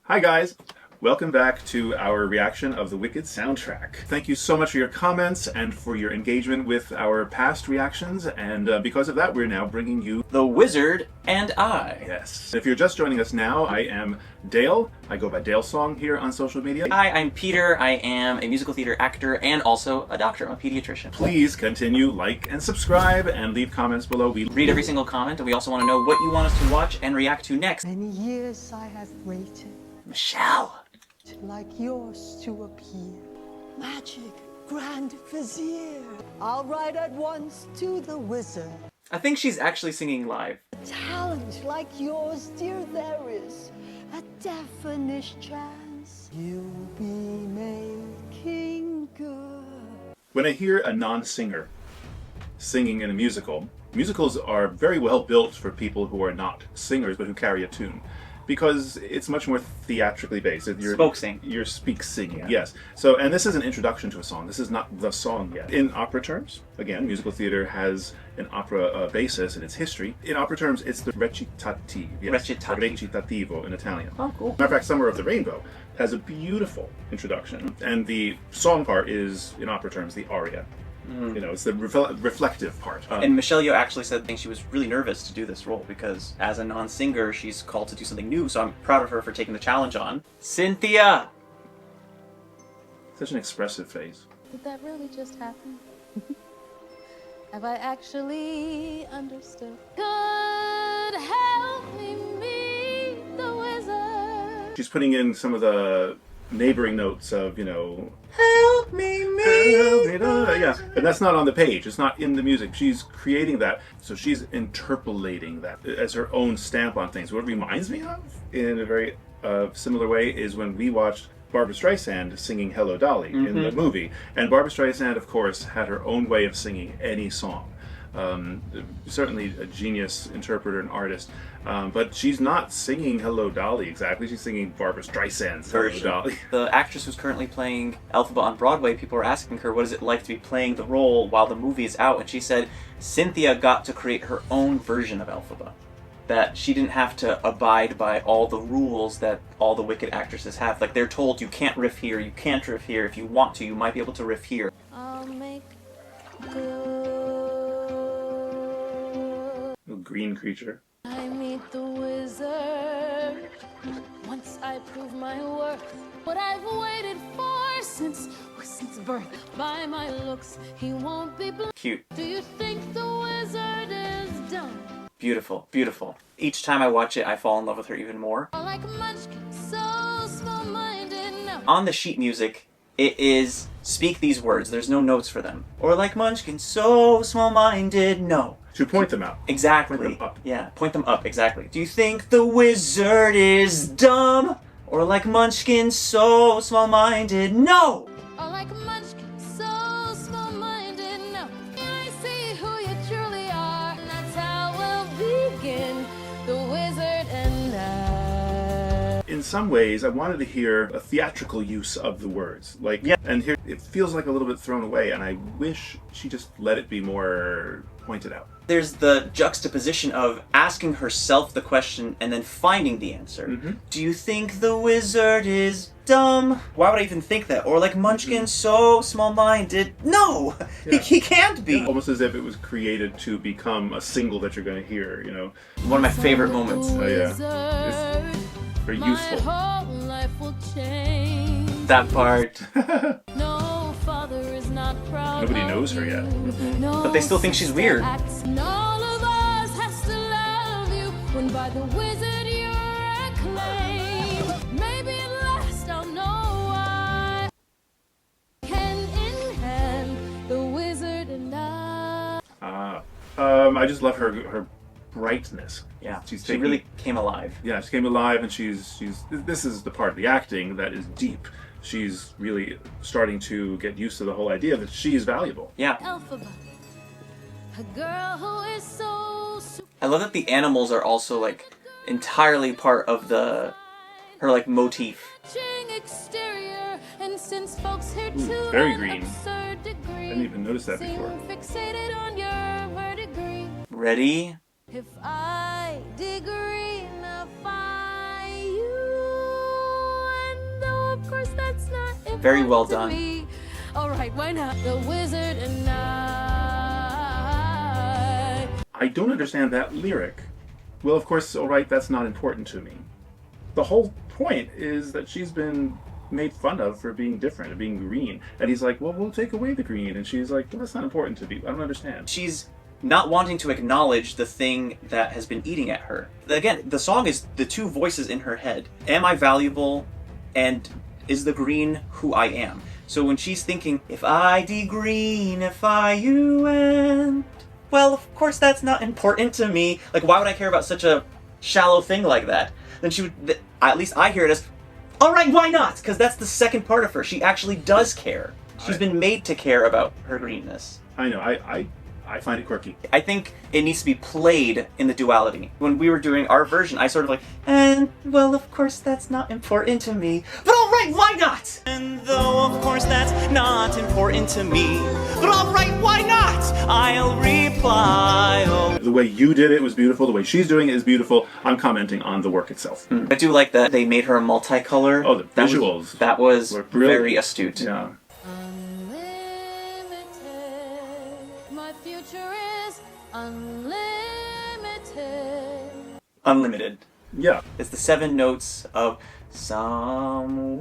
Hi guys! Welcome back to our reaction of the Wicked soundtrack. Thank you so much for your comments and for your engagement with our past reactions, and because of that we're now bringing you The Wizard and I. Yes. If you're just joining us now, I am Dale. I go by DayleSong here on social media. Hi, I'm Peter. I am a musical theater actor and also a doctor. I'm a pediatrician. Please continue, like, and subscribe, and leave comments below. We read every single comment, and we also want to know what you want us to watch and react to next. Many years I have waited. Michelle! Like yours to appear. Magic, grand vizier. I'll ride at once to the wizard. I think she's actually singing live. A talent like yours, dear, there is a definite chance you'll be making good. When I hear a non-singer singing in a musical, musicals are very well built for people who are not singers but who carry a tune. Because it's much more theatrically based. You're speak singing, yeah. Yes. So, and this is an introduction to a song. This is not the song yet. In opera terms, again, musical theater has an opera basis in its history. In opera terms, it's the recitative. Yes. Recitativo in Italian. Oh, cool. Matter of fact, Summer of the Rainbow has a beautiful introduction. And the song part is, in opera terms, the aria. You know, it's the reflective part. And Michelle Yeoh actually said she was really nervous to do this role because as a non-singer, she's called to do something new, so I'm proud of her for taking the challenge on. Cynthia! Such an expressive face. Did that really just happen? Have I actually understood? God help me meet the wizard. She's putting in some of the neighboring notes of, you know, help me yeah, and that's not on the page, it's not in the music. She's creating that, so she's interpolating that as her own stamp on things. What it reminds me of, in a very similar way, is when we watched Barbra Streisand singing Hello Dolly in the movie. And Barbra Streisand, of course, had her own way of singing any song. Certainly a genius interpreter and artist, but she's not singing Hello Dolly exactly, she's singing Barbra Streisand's Hello Dolly. The actress who's currently playing Elphaba on Broadway, people are asking her what is it like to be playing the role while the movie is out, and she said Cynthia got to create her own version of Elphaba. That she didn't have to abide by all the rules that all the Wicked actresses have. Like, they're told you can't riff here, you can't riff here, if you want to, you might be able to riff here. I'll make good. Green creature. I meet the wizard once I prove my worth. What I've waited for since birth. By my looks, he won't be cute. Do you think the wizard is done? Beautiful, beautiful. Each time I watch it, I fall in love with her even more. Like a munchkin, so small-minded. No. On the sheet music, it is speak these words. There's no notes for them. Or like munchkin, so small-minded. No. To point them out. Exactly. Point them up. Yeah, point them up, exactly. Do you think the wizard is dumb? Or like munchkin, so small-minded? No! Or like a munchkin, so small-minded. No. I see who you truly are. And that's how we'll begin. The wizard and I. In some ways, I wanted to hear a theatrical use of the words. Like, yeah. And here, it feels like a little bit thrown away, and I wish she just let it be more pointed out. There's the juxtaposition of asking herself the question and then finding the answer. Do you think the wizard is dumb? Why would I even think that? Or like munchkin, so small-minded? No! Yeah. He can't be! Yeah, almost as if it was created to become a single that you're going to hear, you know? One of my favorite moments. Oh yeah. It's very youthful. My whole life will change. That part. No father is not proud. Nobody knows her yet. But they still think she's weird. And all of us has to love you when by the wizard you're acclaimed. Maybe at last I'll know why. Hand in hand, the wizard and I. I just love her brightness. Yeah, she really came alive. Yeah, she came alive, and she's this is the part of the acting that is deep. She's really starting to get used to the whole idea that she is valuable. Yeah. Elphaba, a girl who is so. I love that the animals are also like entirely part of her like motif. Exterior, and since folks here too very green. I didn't even notice that before. Fixated on your verdigris. Ready? If I degree, now you Very well important to done. me. All right, why not? The wizard and I. I don't understand that lyric. Well, of course, all right, that's not important to me. The whole point is that she's been made fun of for being different, of being green. And he's like, well, we'll take away the green. And she's like, well, that's not important to me. I don't understand. She's not wanting to acknowledge the thing that has been eating at her. Again, the song is the two voices in her head. Am I valuable? And is the green who I am? So when she's thinking, if I degreenify you and... Well, of course that's not important to me. Like, why would I care about such a shallow thing like that? Then she would... At least I hear it as, all right, why not? Because that's the second part of her. She actually does care. She's been made to care about her greenness. I know. I find it quirky. I think it needs to be played in the duality. When we were doing our version, I sort of like, and well, of course that's not important to me, but all right, why not? And though of course that's not important to me, but all right, why not? I'll reply. Oh. The way you did it was beautiful. The way she's doing it is beautiful. I'm commenting on the work itself. I do like that they made her a multicolor. Oh, the visuals. That was were brilliant. very astute. Yeah. My future is unlimited. Unlimited. Yeah. It's the 7 notes of somewhere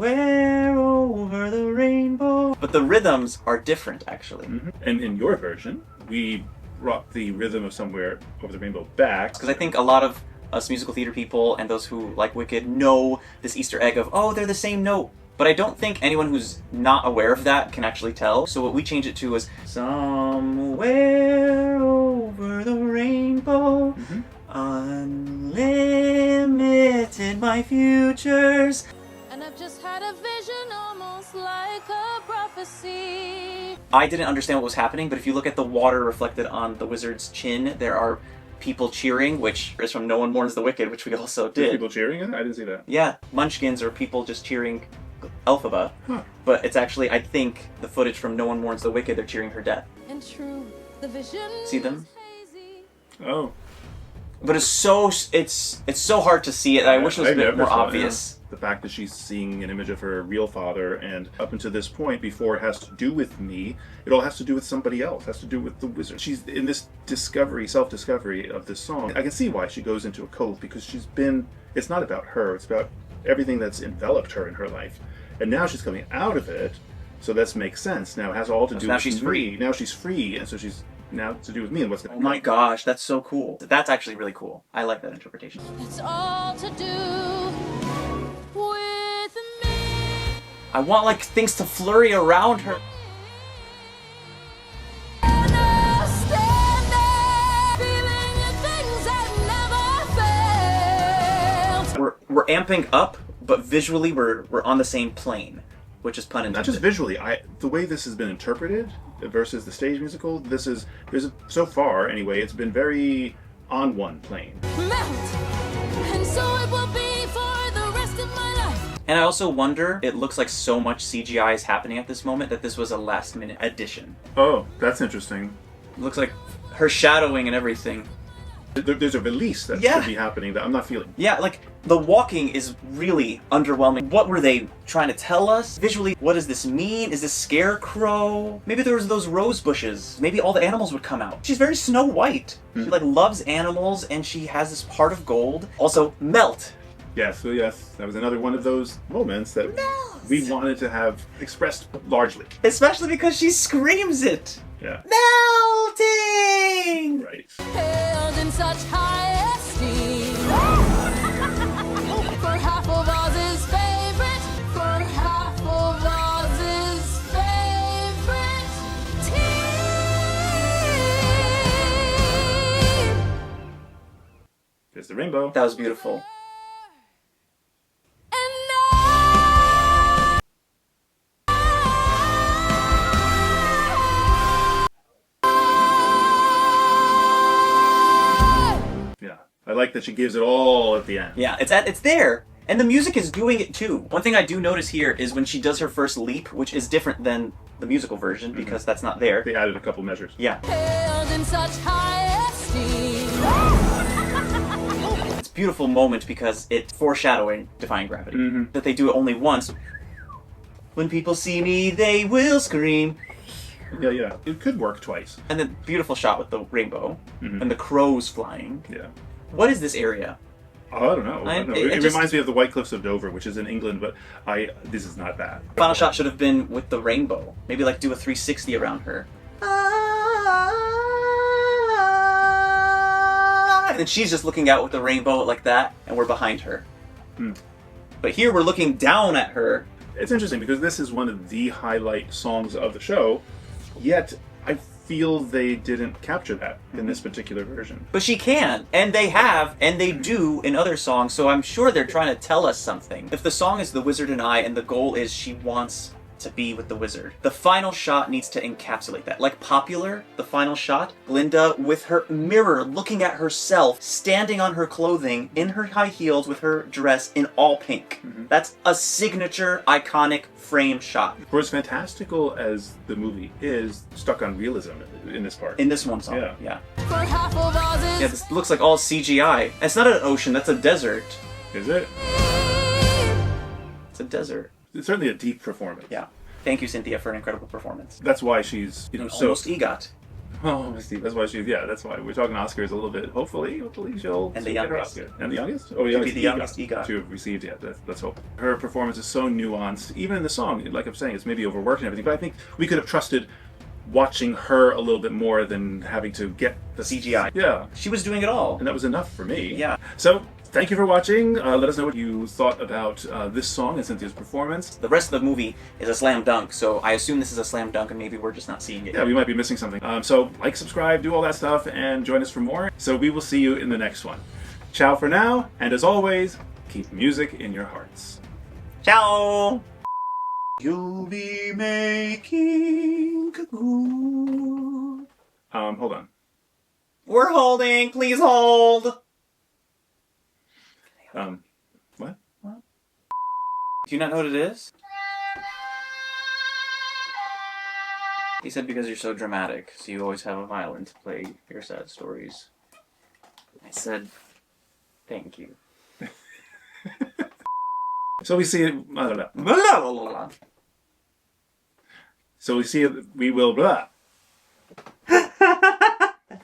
over the rainbow. But the rhythms are different, actually. Mm-hmm. And in your version, we brought the rhythm of Somewhere Over the Rainbow back. Because I think a lot of us musical theater people and those who like Wicked know this Easter egg of, oh, they're the same note. But I don't think anyone who's not aware of that can actually tell. So what we changed it to was somewhere over the rainbow, unlimited my futures. And I've just had a vision almost like a prophecy. I didn't understand what was happening, but if you look at the water reflected on the wizard's chin, there are people cheering, which is from No One Mourns the Wicked, which we also did. People cheering it? I didn't see that. Yeah, munchkins or people just cheering Elphaba. But it's actually, I think, the footage from No One Mourns the Wicked, they're cheering her death. And true, the vision See them? is hazy. Oh. But it's so hard to see it. I wish it was a bit never more saw it, obvious. yeah. The fact that she's seeing an image of her real father, and up until this point, before it has to do with me, it all has to do with somebody else. It has to do with the wizard. She's in this discovery, self-discovery of this song. I can see why she goes into a cove, because she's been... It's not about her. It's about everything that's enveloped her in her life. And now she's coming out of it, so this makes sense. Now it has all to do Now with she's me. free. Now she's free, and so she's now to do with me and what's going Oh to my gosh, that's so cool. That's actually really cool. I like that interpretation. It's all to do with me. I want, like, things to flurry around her. We're amping up, but visually we're on the same plane, which is pun intended. Not just visually. The way this has been interpreted versus the stage musical, so far anyway, it's been very on one plane. Melt, and so it will be for the rest of my life. And I also wonder, it looks like so much CGI is happening at this moment that this was a last minute addition. Oh, that's interesting. It looks like her shadowing and everything. There's a release that should be happening that I'm not feeling. Yeah, like, the walking is really underwhelming. What were they trying to tell us? Visually, what does this mean? Is this Scarecrow? Maybe there was those rose bushes. Maybe all the animals would come out. She's very Snow White. She, like, loves animals, and she has this heart of gold. Also, melt. Yes, so yes, that was another one of those moments that we wanted to have expressed largely. Especially because she screams it. Yeah. Melting! Right. Held in such high esteem. For half of Oz's favorite. For half of Oz's favorite team. There's the rainbow. That was beautiful. I like that she gives it all at the end. Yeah, it's there. And the music is doing it too. One thing I do notice here is when she does her first leap, which is different than the musical version because that's not there. They added a couple measures. Yeah. Held in such high esteem. It's a beautiful moment because it's foreshadowing Defying Gravity. That they do it only once. When people see me, they will scream. Yeah. It could work twice. And then beautiful shot with the rainbow and the crows flying. Yeah. What is this area? Oh, I don't know. It just reminds me of the White Cliffs of Dover, which is in England, but this is not that. Final shot should have been with the rainbow. Maybe like do a 360 around her. And then she's just looking out with the rainbow like that, and we're behind her. But here we're looking down at her. It's interesting because this is one of the highlight songs of the show, yet I feel they didn't capture that in this particular version. But she can, and they have, and they do in other songs, so I'm sure they're trying to tell us something. If the song is The Wizard and I, and the goal is she wants to be with the wizard, the final shot needs to encapsulate that. Like Popular, the final shot, Glinda with her mirror looking at herself, standing on her clothing, in her high heels with her dress in all pink. That's a signature, iconic frame shot. For as fantastical as the movie is, stuck on realism in this part. In this one song, yeah. For half of ours Yeah, this looks like all CGI. It's not an ocean, that's a desert. Is it? It's a desert. It's certainly a deep performance. Yeah. Thank you, Cynthia, for an incredible performance. That's why she's, Almost EGOT. Oh, Steve, that's why that's why we're talking Oscars a little bit. Hopefully she'll And the get her youngest. Oscar. And the youngest? Oh, She'll be the youngest EGOT. to have received yet. Let's hope. Her performance is so nuanced. Even in the song, like I'm saying, it's maybe overworked and everything, but I think we could have trusted watching her a little bit more than having to get the CGI. Yeah. She was doing it all. And that was enough for me. Yeah. So, thank you for watching. Let us know what you thought about this song and Cynthia's performance. The rest of the movie is a slam dunk, so I assume this is a slam dunk and maybe we're just not seeing it Yeah, yet. we might be missing something. So, like, subscribe, do all that stuff, and join us for more. So we will see you in the next one. Ciao for now, and as always, keep music in your hearts. Ciao! You'll be making good. Hold on. We're holding, please hold! What? Do you not know what it is? He said because you're so dramatic, so you always have a violin to play your sad stories. I said, thank you. So we see it. Blah, blah, blah, blah. So we see it. We will blah.